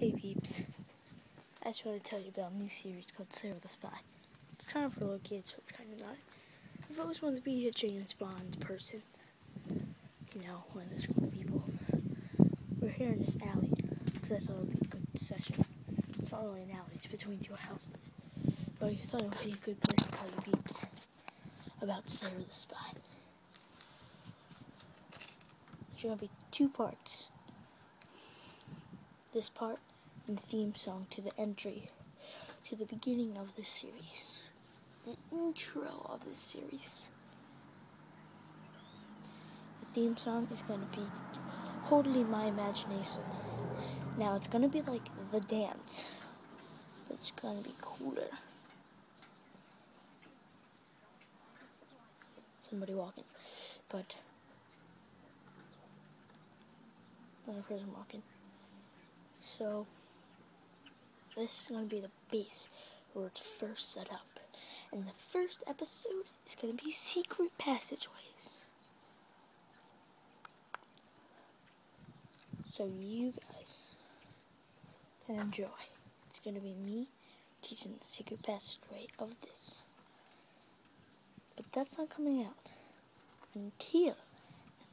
Hey peeps, I just want to tell you about a new series called Sarah the Spy. It's kind of for little kids, but it's kind of not. I've always wanted to be a James Bond person. You know, one of those cool people. We're here in this alley, because I thought it would be a good session. It's not really an alley, it's between two houses. But I thought it would be a good place to tell you peeps about Sarah the Spy. There's going to be two parts. This part and the theme song to the entry to the beginning of this series. The intro of this series. The theme song is going to be totally my imagination. Now it's going to be like the dance, but it's going to be cooler. Somebody walking, but another person walking. So this is going to be the base where it's first set up. And the first episode is going to be secret passageways. So you guys can enjoy. It's going to be me teaching the secret passageway of this. But that's not coming out until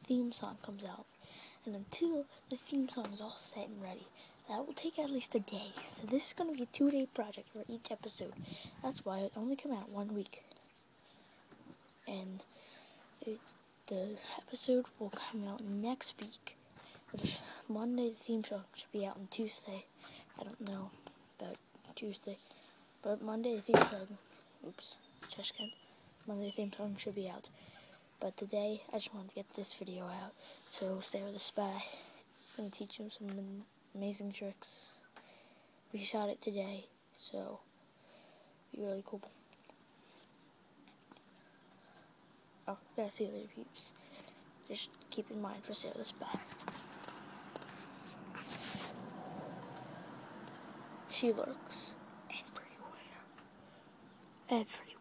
the theme song comes out. And until the theme song is all set and ready. That will take at least a day. So this is going to be a 2-day project for each episode. That's why it only come out 1 week. And the episode will come out next week. Monday, the theme song should be out on Tuesday. I don't know about Tuesday. But Monday, the theme song... Oops, trash can. Monday, the theme song should be out. But today, I just wanted to get this video out. So, Sarah the Spy is going to teach you some amazing tricks. We shot it today, so it'll be really cool. Oh, guys, see you later, peeps. Just keep in mind for Sarah the Spy. She lurks everywhere. Everywhere.